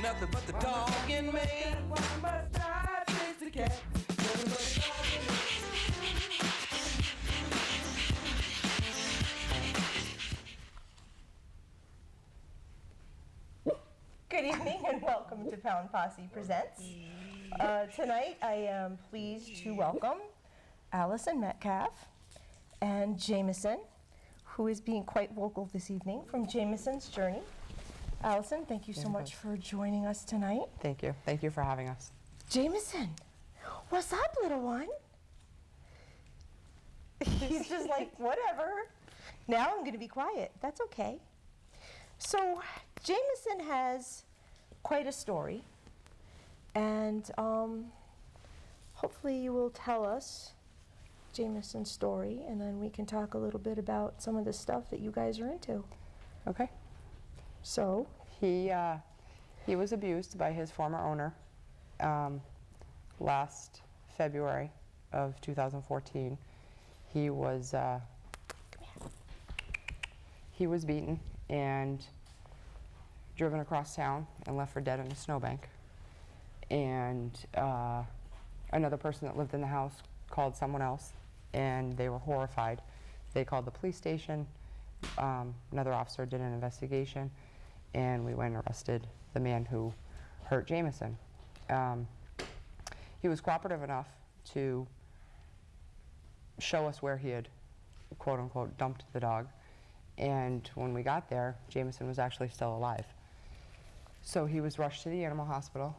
nothing but the dog in me. Why must I chase the cat? Nothing but the dog in me. Good evening and welcome to Pound Posse Presents. Tonight I am pleased to welcome Alison Metcalf and Jameson, who is being quite vocal this evening from Jameson's Journey. Alison, thank you so much for joining us tonight. Thank you. Thank you for having us. Jameson, what's up, little one? He's just like, whatever. Now I'm going to be quiet. That's okay. So, Jameson has quite a story, and hopefully you will tell us Jameson's story, and then we can talk a little bit about some of the stuff that you guys are into. Okay. So He was abused by his former owner last February of 2014. He was beaten and driven across town and left for dead in a snowbank. And another person that lived in the house called someone else, and they were horrified. They called the police station. Another officer did an investigation, and we went and arrested the man who hurt Jameson. He was cooperative enough to show us where he had, quote unquote, dumped the dog. And when we got there, Jameson was actually still alive. So he was rushed to the animal hospital,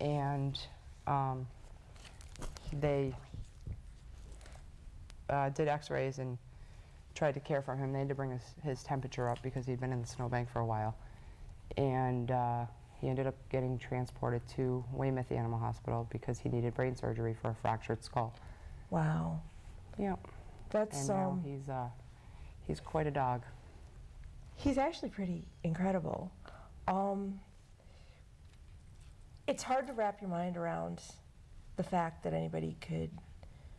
and they did x-rays and tried to care for him. They had to bring his temperature up because he'd been in the snowbank for a while. And he ended up getting transported to Weymouth Animal Hospital because he needed brain surgery for a fractured skull. wow. Yeah. That's And now he's quite a dog. he's actually pretty incredible. It's hard to wrap your mind around the fact that anybody could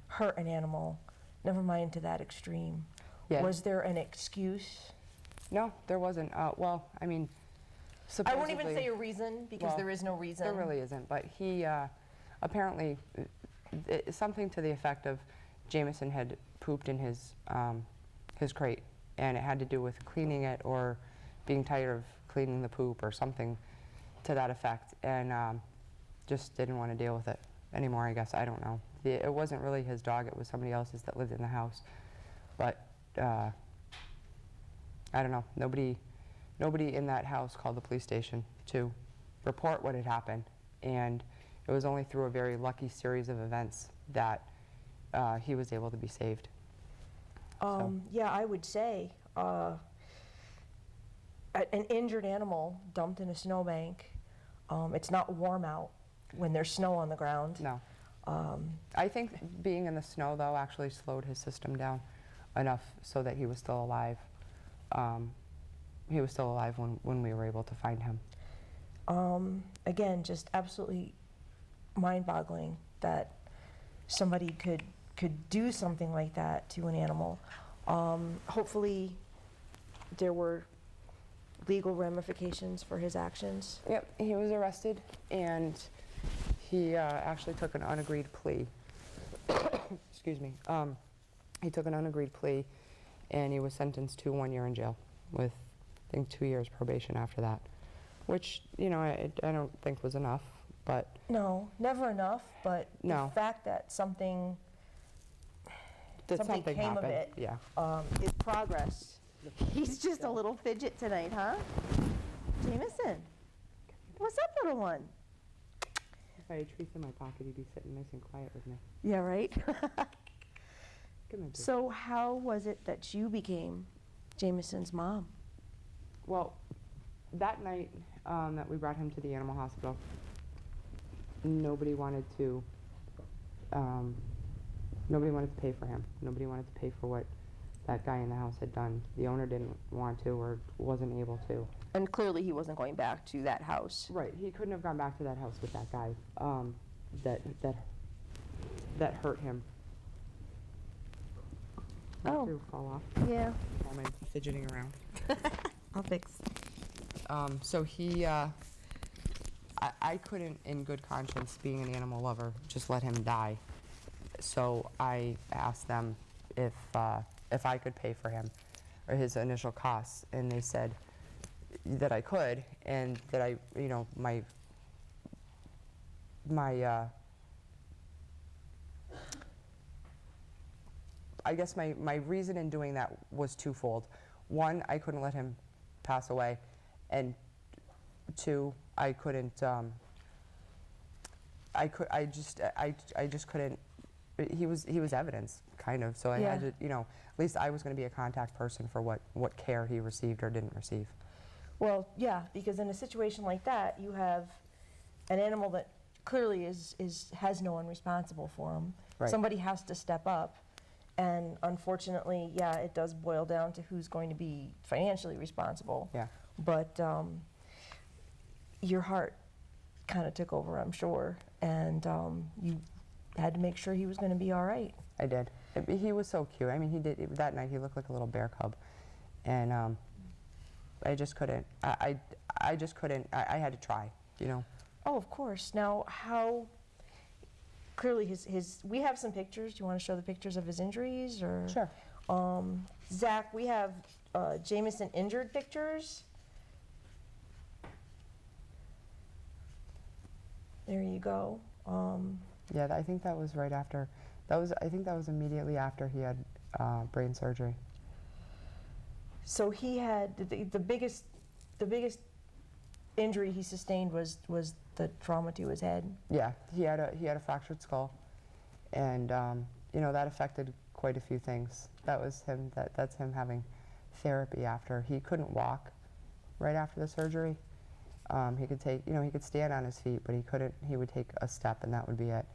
hurt an animal, never mind to that extreme. Yeah. Was there an excuse? No, there wasn't. Well, I mean, I won't even supposedly- say a reason because well, there is no reason. There really isn't, but he apparently, something to the effect of Jameson had pooped in his crate, and it had to do with cleaning it or being tired of cleaning the poop or something to that effect, and just didn't want to deal with it anymore, I guess. I don't know. It wasn't really his dog, it was somebody else's that lived in the house. But I don't know, nobody in that house called the police station to report what had happened, and it was only through a very lucky series of events that he was able to be saved. Yeah, I would say an injured animal dumped in a snowbank, it's not warm out when there's snow on the ground. No. I think being in the snow, though, actually slowed his system down enough so that he was still alive. He was still alive when we were able to find him. Again, just absolutely mind-boggling that somebody could do something like that to an animal. Hopefully there were legal ramifications for his actions. Yep, he was arrested, and he actually took an unagreed plea. Excuse me. He took an unagreed plea, and he was sentenced to 1 year in jail with, I think, 2 years probation after that, which, you know, I don't think was enough, but... No, never enough, but No. the fact that something something came happened. of it Yeah. is progress. He's just a little fidget tonight, huh? Jameson, what's up, little one? If I had Teresa in my pocket, he'd be sitting nice and quiet with me. Yeah, right? Come in, So how was it that you became Jameson's mom? Well, that night that we brought him to the animal hospital, nobody wanted to pay for him. Nobody wanted to pay for what that guy in the house had done. The owner didn't want to or wasn't able to. And clearly he wasn't going back to that house. Right, he couldn't have gone back to that house with that guy that hurt him. Oh. To fall off. Yeah. While I'm fidgeting around. I'll fix. So he, I couldn't, in good conscience, being an animal lover, just let him die. So I asked them if I could pay for him, or his initial costs, and they said that I could, and that I, I guess my reason in doing that was twofold. One, I couldn't let him pass away, and two, I couldn't. I just couldn't. He was evidence, kind of. So I had to, at least I was going to be a contact person for what care he received or didn't receive. Well, yeah, because in a situation like that, you have an animal that clearly has no one responsible for him. Right. Somebody has to step up, and unfortunately, yeah, it does boil down to who's going to be financially responsible. Yeah. But your heart kind of took over, I'm sure, and you had to make sure he was going to be all right. I did. He was so cute. I mean, that night he looked like a little bear cub, and I just couldn't. I just couldn't. I had to try, Oh, of course. Now, how clearly his we have some pictures. Do you want to show the pictures of his injuries, or? Sure. Zach, we have Jameson injured pictures. There you go. Yeah, I think that was right after. I think that was immediately after he had brain surgery. So he had the biggest injury he sustained was the trauma to his head. Yeah, he had a fractured skull, and that affected quite a few things. That was him. That's him having therapy after. He couldn't walk right after the surgery. He could take, he could stand on his feet, but he couldn't. He would take a step, and that would be it.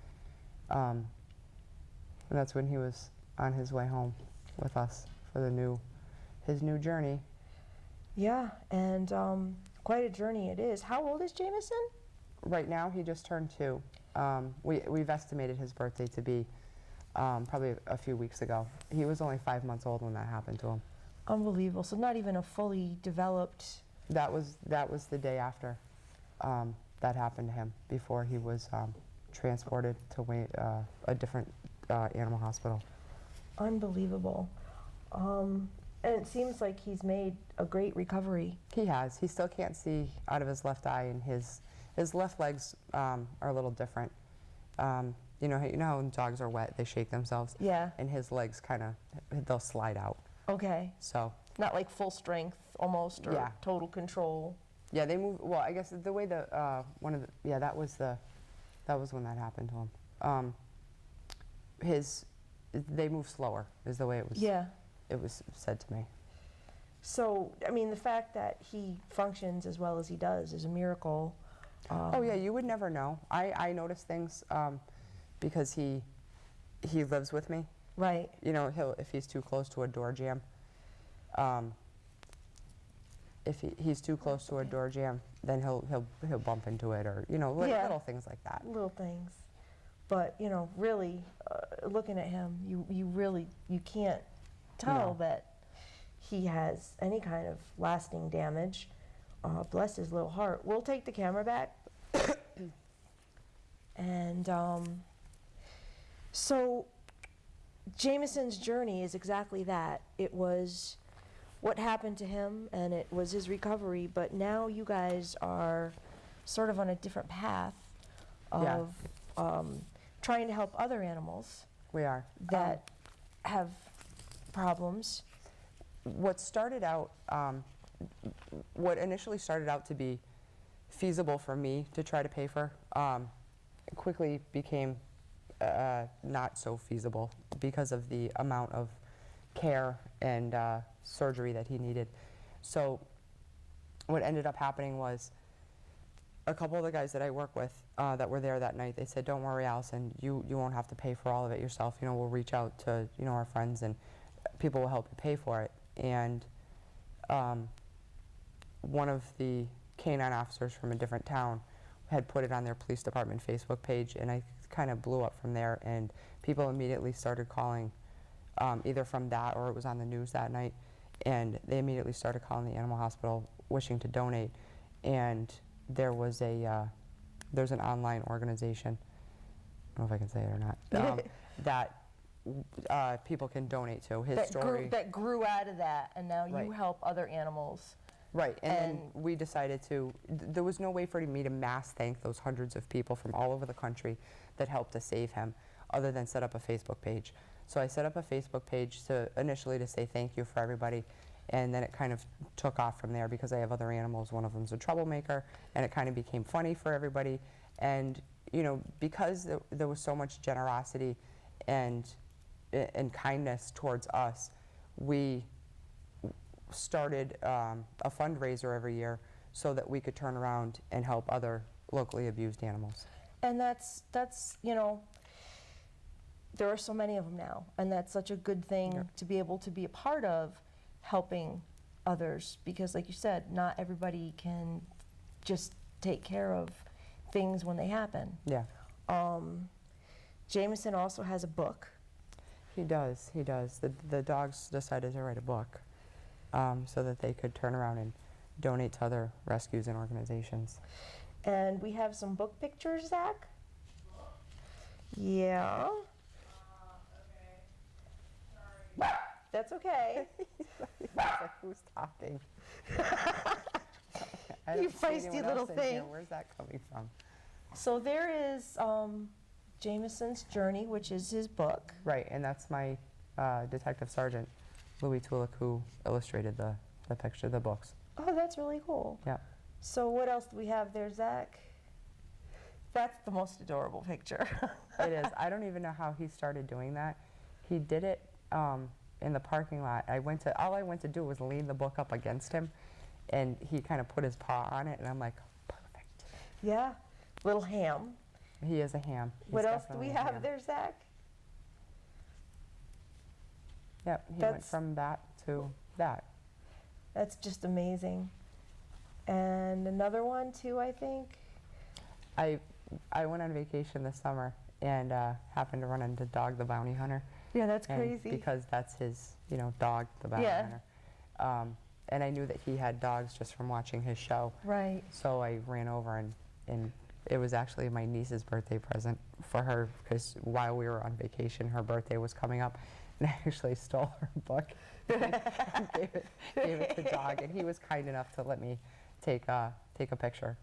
And that's when he was on his way home with us for his new journey. Yeah, and quite a journey it is. How old is Jameson? Right now, he just turned 2. We've estimated his birthday to be probably a few weeks ago. He was only 5 months old when that happened to him. Unbelievable. So not even a fully developed. That was the day after that happened to him, before he was transported to a different animal hospital. Unbelievable. And it seems like he's made a great recovery. He has. He still can't see out of his left eye, and his left legs are a little different. You know how when dogs are wet, they shake themselves? Yeah. And his legs they'll slide out. Okay. So. Not like full strength almost, or Yeah. total control. Yeah, they move. Well, I guess the way that was when that happened to him. They move slower is the way it was. Yeah. It was said to me. So, I mean, the fact that he functions as well as he does is a miracle. Oh yeah, you would never know. I notice things because he lives with me. Right. If he's too close to a door jamb. If he's too close to a door jamb, then he'll bump into it, or little things like that. Little things, but really, looking at him, you can't tell that he has any kind of lasting damage. Bless his little heart. We'll take the camera back, and so Jameson's journey is exactly that. It was what happened to him, and it was his recovery, but now you guys are sort of on a different path of trying to help other animals. We are. That have problems. What initially started out to be feasible for me to try to pay for quickly became not so feasible because of the amount of care and surgery that he needed. So what ended up happening was a couple of the guys that I work with that were there that night, they said, "Don't worry, Allison, you won't have to pay for all of it yourself. We'll reach out to our friends, and people will help you pay for it." And one of the canine officers from a different town had put it on their police department Facebook page, and I kind of blew up from there, and people immediately started calling, either from that or it was on the news that night, and they immediately started calling the animal hospital wishing to donate. And there was a there's an online organization, I don't know if I can say it or not, that people can donate to. His story. That grew out of that, and now you Right. help other animals. Right, and then we decided to, there was no way for me to mass thank those hundreds of people from all over the country that helped to save him, other than set up a Facebook page. So I set up a Facebook page initially to say thank you for everybody, and then it kind of took off from there because I have other animals. One of them's a troublemaker, and it kind of became funny for everybody. And because there was so much generosity and kindness towards us, we started a fundraiser every year so that we could turn around and help other locally abused animals. And that's there are so many of them now, and that's such a good thing to be able to be a part of, helping others, because like you said, not everybody can just take care of things when they happen. Yeah. Jameson also has a book. He does. The dogs decided to write a book so that they could turn around and donate to other rescues and organizations. And we have some book pictures, Zach? Yeah. Okay. That's okay. He's like, who's talking? I You don't see feisty anyone little else in here. thing. Where's that coming from? So there is Jameson's Journey, which is his book. Right, and that's my Detective Sergeant, Louis Tulik, who illustrated the picture, the books. Oh, that's really cool. Yeah. So what else do we have there, Zach? That's the most adorable picture. It is. I don't even know how he started doing that. He did it in the parking lot. All I went to do was lean the book up against him, and he kind of put his paw on it, and I'm like, perfect. Yeah, little ham. He is a ham. What He's else do we definitely a have ham. there, Zach? Yep, he went from that to that. That's just amazing. And another one too, I think. I went on vacation this summer and happened to run into Dog the Bounty Hunter. Yeah, that's And crazy. because that's his, Dog the Bounty Hunter. And I knew that he had dogs just from watching his show. Right. So I ran over and it was actually my niece's birthday present for her, because while we were on vacation, her birthday was coming up, and I actually stole her book and gave it to Dog, and he was kind enough to let me take a picture.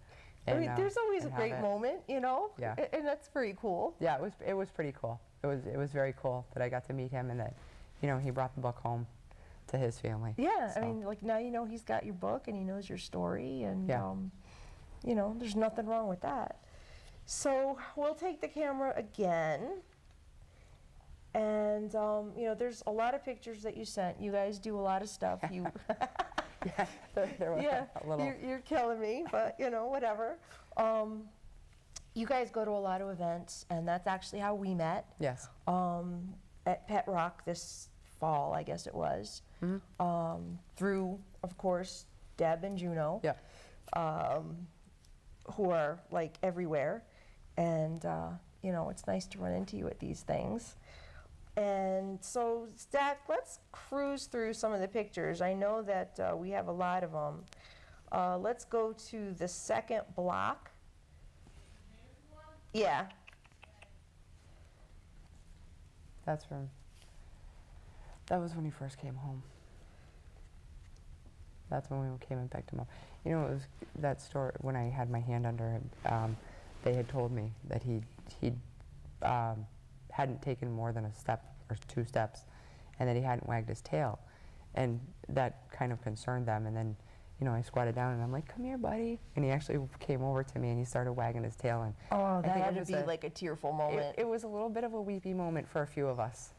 I mean, there's always a great moment, Yeah. and that's pretty cool. Yeah, it was pretty cool. It was very cool that I got to meet him, and that he brought the book home to his family. Yeah, So, I mean, like now he's got your book and he knows your story, and Yeah. there's nothing wrong with that. So we'll take the camera again, and there's a lot of pictures that you sent. You guys do a lot of stuff. You yeah, there was yeah, a little. you're killing me, but whatever. You guys go to a lot of events, and that's actually how we met. Yes. At Pet Rock this fall, I guess it was. Mm-hmm. Through, of course, Deb and Juno, Yeah. who are like everywhere, and it's nice to run into you at these things. And so, Zach, let's cruise through some of the pictures. I know that we have a lot of them. Let's go to the second block. Yeah. That was when he first came home. That's when we came and picked him up. It was that story when I had my hand under him. They had told me that he hadn't taken more than a step or 2 steps, and that he hadn't wagged his tail, and that kind of concerned them. And then, I squatted down and I'm like, "Come here, buddy," and he actually came over to me and he started wagging his tail. And Oh, I that think had it to was be like a tearful moment. it was a little bit of a weepy moment for a few of us.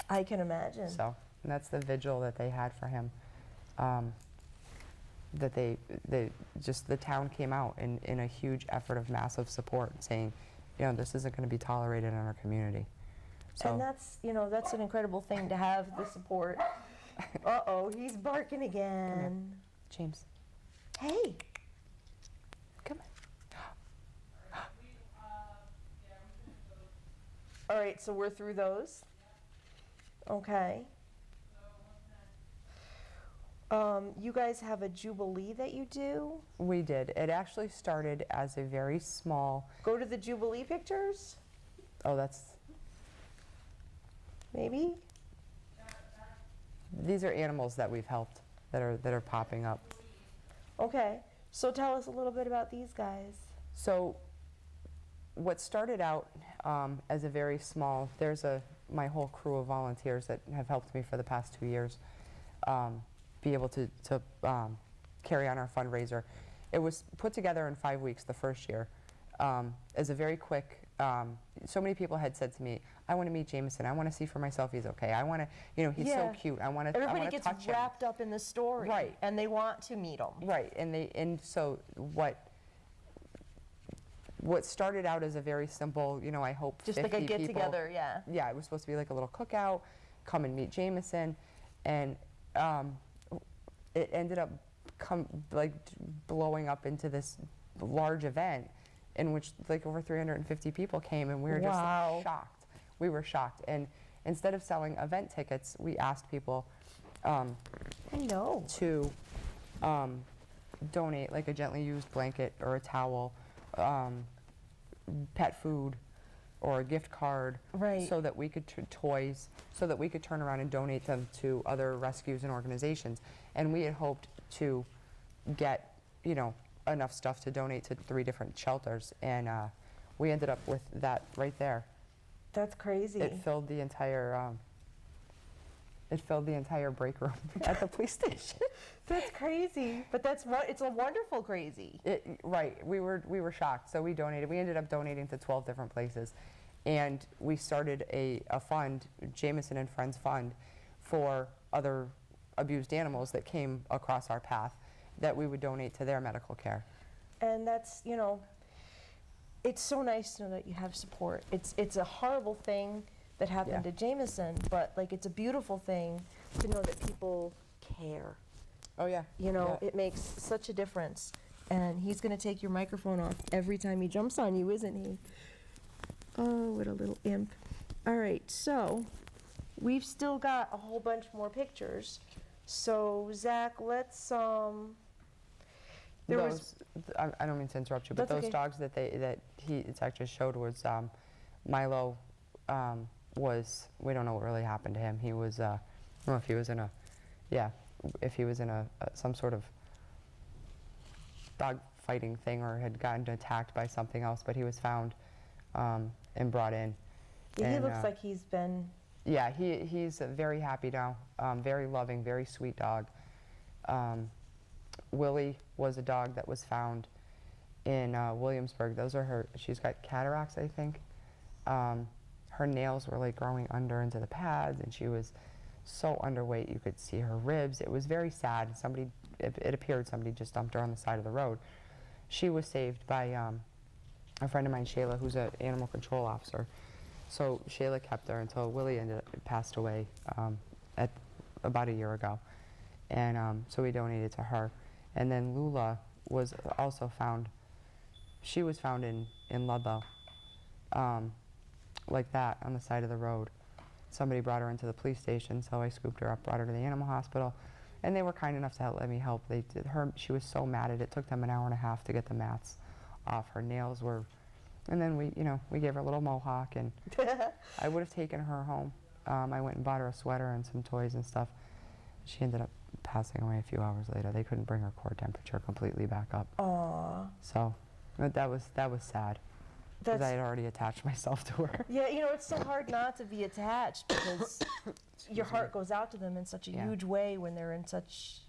I can imagine. So, and that's the vigil that they had for him. That the town came out in a huge effort of massive support, saying, this isn't going to be tolerated in our community. So, And that's an incredible thing to have the support. Uh-oh, he's barking again. James, Hey. come on. All right, so we're through those? Okay. You guys have a Jubilee that you do? We did. It actually started as a very small, Go to the Jubilee pictures, oh, that's, maybe? these are animals that we've helped that are popping up. Okay, so tell us a little bit about these guys. So what started out as a very small, my whole crew of volunteers that have helped me for the past 2 years be able to carry on our fundraiser. It was put together in 5 weeks the first year as a very quick, so many people had said to me, I want to meet Jameson, I want to see for myself he's okay, I want to, he's so cute, I want to touch him. Everybody gets wrapped up in the story. Right. And they want to meet him. Right, and so what started out as a very simple, I hope Just 50 like a get people, together, yeah. Yeah, it was supposed to be like a little cookout, come and meet Jameson, and it ended up blowing up into this large event in which like over 350 people came, and we were just shocked. We were shocked, and instead of selling event tickets, we asked people to donate like a gently used blanket or a towel, pet food, or a gift card, Right. so that we could toys, so that we could turn around and donate them to other rescues and organizations. And we had hoped to get, enough stuff to donate to 3 different shelters, and we ended up with that right there. That's crazy. It filled the entire break room at the police station. That's crazy, but it's a wonderful crazy. Right, we were shocked, so we donated. We ended up donating to 12 different places, and we started a fund, Jameson and Friends Fund, for other abused animals that came across our path that we would donate to their medical care. And that's, it's so nice to know that you have support. It's a horrible thing that happened to Jameson, but it's a beautiful thing to know that people care. Oh yeah. It makes such a difference. And he's going to take your microphone off every time he jumps on you, isn't he? Oh, what a little imp. All right, so we've still got a whole bunch more pictures. So, Zach, let's, I don't mean to interrupt you, but That's those okay. dogs Zach just showed was, Milo was, we don't know what really happened to him. He was, I don't know if he was in some sort of dog fighting thing or had gotten attacked by something else, but he was found and brought in. he And, looks like he's been... Yeah, he's very happy now, very loving, very sweet dog. Willie was a dog that was found in Williamsburg. She's got cataracts, I think. Her nails were growing under into the pads, and she was so underweight you could see her ribs. It was very sad. It appeared somebody just dumped her on the side of the road. She was saved by a friend of mine, Shayla, who's an animal control officer. So Shayla kept her until Willie passed away about a year ago. And so we donated to her. And then Lula was also found. She was found in Ludlow, like that, on the side of the road. Somebody brought her into the police station, so I scooped her up, brought her to the animal hospital, and they were kind enough to let me help. She was so matted, it took them an hour and a half to get the mats off. Her nails were, and then we gave her a little mohawk, and I would have taken her home. I went and bought her a sweater and some toys and stuff. She ended up passing away a few hours later. They couldn't bring her core temperature completely back up. Aww. So that was sad, because I had already attached myself to her. Yeah, it's so hard not to be attached because your heart goes out to them in such a huge way when they're in such,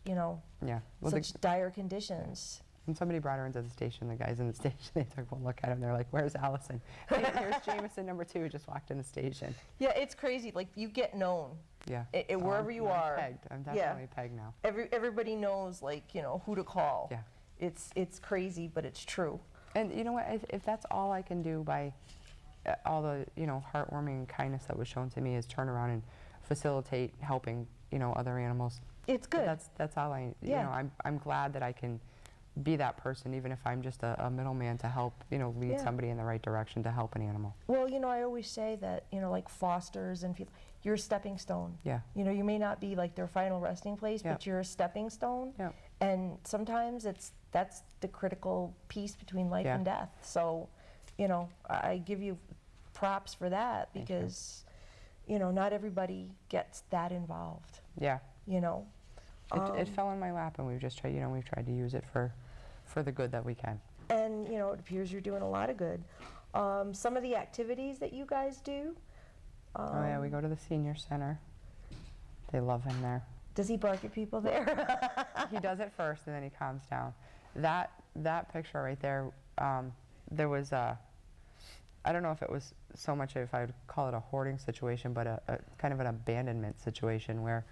such dire conditions. When somebody brought her into the station, the guys in the station, they took one look at her and they're like, "Where's Allison?" Here's Jameson number 2 just walked in the station. Yeah, it's crazy. You get known. Yeah. Wherever you are. Pegged. I'm definitely pegged now. Everybody knows, who to call. Yeah. It's crazy, but it's true. And you know what? If that's all I can do by all the heartwarming kindness that was shown to me is turn around and facilitate helping other animals. It's good. That's all I. I'm glad that I can be that person, even if I'm just a middleman to help, lead Yeah. somebody in the right direction to help an animal. Well, I always say that, like fosters and people, you're a stepping stone. Yeah. You may not be like their final resting place, Yeah. but you're a stepping stone. Yeah. And sometimes that's the critical piece between life Yeah. and death. So, I give you props for that Thank you. because, not everybody gets that involved, Yeah. It Um, fell in my lap, and we've just tried, we've tried to use it for the good that we can. And, it appears you're doing a lot of good. Some of the activities that you guys do. Oh yeah, we go to the senior center. They love him there. Does he bark at people there? He does it first, and then he calms down. That picture right there, there was I don't know if it was so much, if I would call it a hoarding situation, but a kind of an abandonment situation where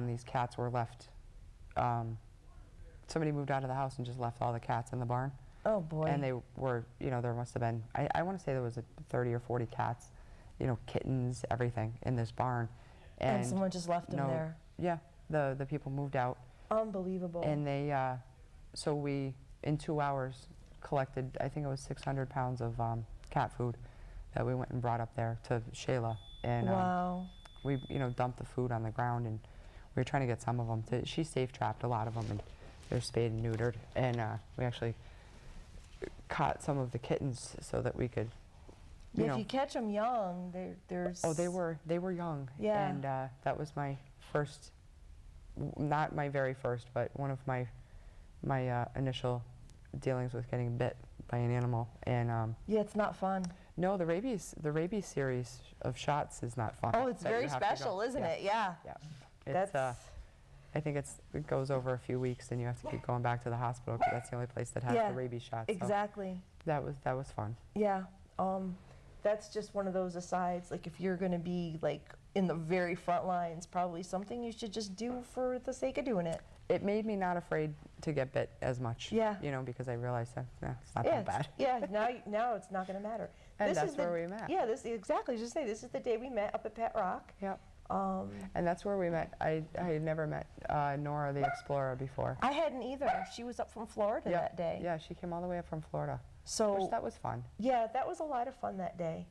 these cats were left. Somebody moved out of the house and just left all the cats in the barn. Oh boy. And they were, there must have been, I want to say there was 30 or 40 cats, kittens, everything in this barn. And someone just left them there. Yeah, the people moved out. Unbelievable. And they, so we, in 2 hours, collected, I think it was 600 pounds of cat food that we went and brought up there to Shayla. And Wow. we, dumped the food on the ground, and we were trying to get some of them to, she safe trapped a lot of them, and they're spayed and neutered. And we actually caught some of the kittens so that we could, If you catch them young, there's. Oh, they were young. Yeah. And that was my first, not my very first, but one of my initial dealings with getting bit by an animal. And Yeah, it's not fun. no, the rabies series of shots is not fun. Oh, it's that you very have to go. special, isn't Yeah. it? Yeah. Yeah. It's, That's. I think it goes over a few weeks, and you have to keep going back to the hospital because that's the only place that has Yeah, the rabies shots. So Exactly. that was fun. Yeah. That's just one of those asides. Like if you're going to be like in the very front lines, probably something you should just do for the sake of doing it. It made me not afraid to get bit as much. Yeah. Because I realized that it's not Yeah. that bad. Yeah. Now it's not going to matter. And This that's is the- where we met. Yeah. Exactly. Just say this is the day we met up at Pet Rock. Yep. Um, And that's where we met. I had never met Nora the Explorer before. I hadn't either. She was up from Florida Yep. that day. Yeah, she came all the way up from Florida. So Which that was fun. yeah, that was a lot of fun that day.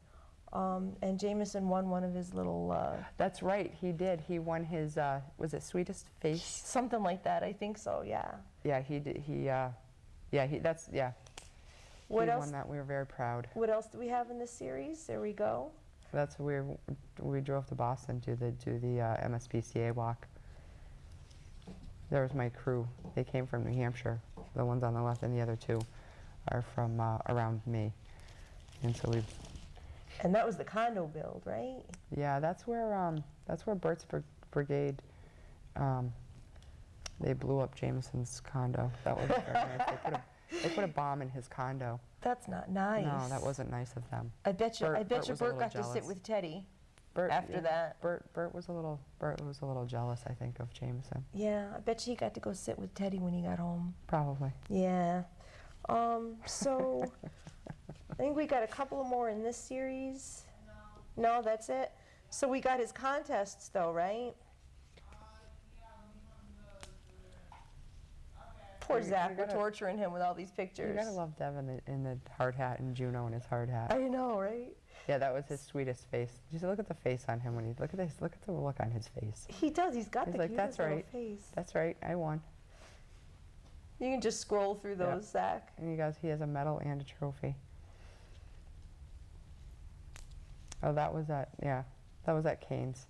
And Jameson won one of his little That's right, he did. He won his, was it Sweetest Face? something like that. I think so. Yeah. Yeah, he did. He What else? won that. We were very proud. What else do we have in this series? There we go. That's we drove to Boston to the MSPCA walk. There was my crew. They came from New Hampshire. The ones on the left and the other two are from around me. And so we. And that was the condo build, right? Yeah, that's where Bert's brigade. They blew up Jameson's condo. That was very nice. They put a bomb in his condo. That's not nice. No, that wasn't nice of them. I bet you. Bert was a Bert little got to sit jealous. with Teddy. Bert, After that. Bert was a little jealous, I think, of Jameson. Yeah, I bet you he got to go sit with Teddy when he got home. Probably. Yeah. So I think we got a couple of more in this series. No, that's it. So we got his contests though, right? Poor You Zach, we're gotta- torturing him with all these You pictures. gotta love Devin in the hard hat and Juno in his hard hat. I know, right? Yeah, that was his sweetest face. Just look at the face on him when he look at this. Look at the look on his face. He does. He's got He's the like, cutest "That's little right. face. That's right, I won. You can just scroll through Yeah. those, Zach. And he has a medal and a trophy. Oh, that was at Canes.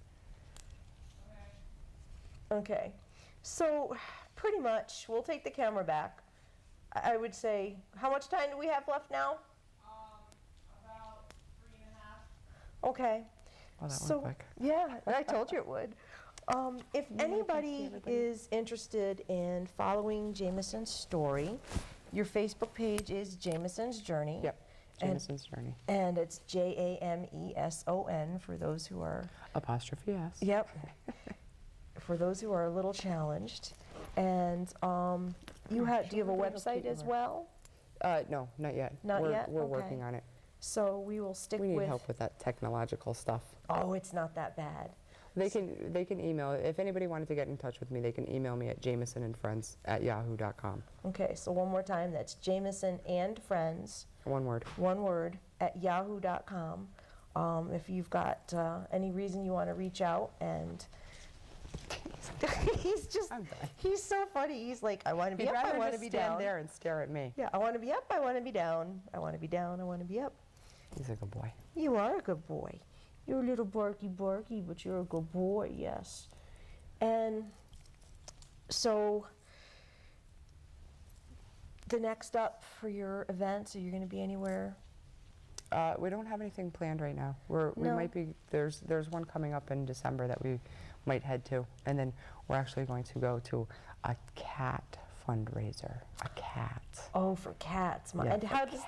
Okay. So pretty much, we'll take the camera back. I would say, how much time do we have left now? About 3.5. Okay. Oh, that So, went quick. yeah, I told you it would. If anybody is interested in following Jameson's story, your Facebook page is Jameson's Journey. Yep. And- Jameson's Journey. And it's Jameson for those who are, Apostrophe S. yep, for those who are a little challenged. And do you have a website as well? No, not yet. Not yet? We're Okay. working on it. So we will stick We need with. help with that technological stuff. Oh, it's not that bad. They can email. If anybody wanted to get in touch with me, they can email me at jamesonandfriends@yahoo.com. Okay, so one more time, that's Jameson and Friends, One word. one word, at yahoo.com. If you've got any reason you want to reach out, and he's just, I'm done. he's so funny. He's like, I want to be He'd up, I rather want to just be stand down. there and stare at me. Yeah, I want to be up, I want to be down. I want to be down, I want to be up. He's a good boy. You are a good boy. You're a little barky, but you're a good boy, yes. And so the next up for your events, are you going to be anywhere? We don't have anything planned right now. We No. might be. There's one coming up in December that we might head to, and then we're actually going to go to a cat fundraiser. A cat. Oh, for cats. Yeah, And for cats.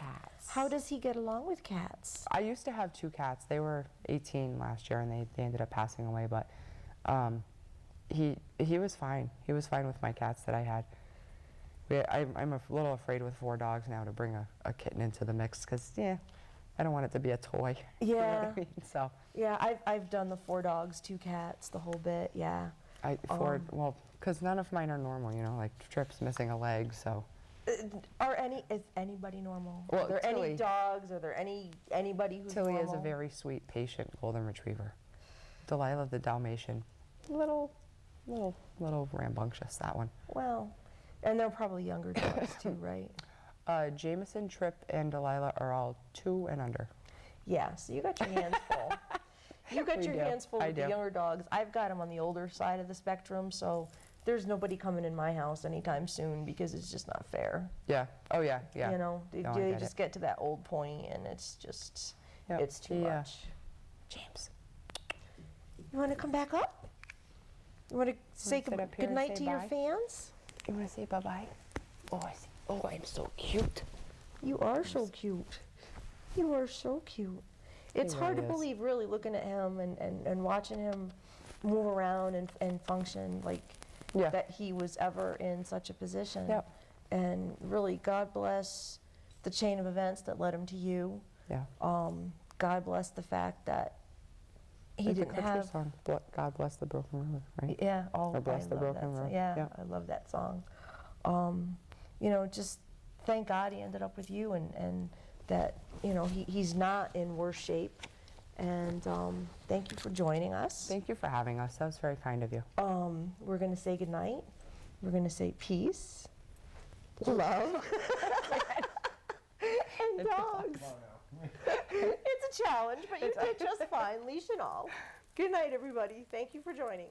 how does he get along with cats? I used to have 2 cats. They were 18 last year, and they ended up passing away. But he was fine. He was fine with my cats that I had. I'm a little afraid with 4 dogs now to bring a kitten into the mix because, yeah, I don't want it to be a toy. You know what Yeah. I mean? So Yeah, I've done the 4 dogs, 2 cats, the whole bit, yeah. well, because none of mine are normal, you know, like Trip's missing a leg, so. Is anybody normal? Well, Are there any Tilly- dogs? Are there anybody who's Tilly normal? is a very sweet, patient golden retriever. Delilah the Dalmatian, little rambunctious, that one. Well, and they're probably younger dogs too, right? Jameson, Trip, and Delilah are all 2 and under. Yeah, so you got your hands full. You got We your do. hands full I with the do. younger dogs. I've got them on the older side of the spectrum, so there's nobody coming in my house anytime soon because it's just not fair. Yeah. Oh yeah. Yeah. You know, they, No, I they get just it. get to that old point and it's just, Yep. it's too Yeah. much. James. You want to come back up? You want to say sit up here good and night say to your bye? fans? You want to say bye-bye? Oh, I'm so cute. You are so cute. You are so cute. It's hard to really is. believe, really, looking at him and watching him move around and function, like, Yeah. that he was ever in such a position. Yep. And really, God bless the chain of events that led him to you. Yeah. God bless the fact that he Like the didn't country have. song, God bless the broken road, right? Yeah, Or bless I the love broken that song. road. Yeah, Yeah. I love that song. You know, just thank God he ended up with you, and that, you know, he's not in worse shape. And thank you for joining us. Thank you for having us. That was very kind of you. We're going to say goodnight. We're going to say peace, love, and dogs. It's a challenge, but you did just fine, leash and all. Good night, everybody. Thank you for joining.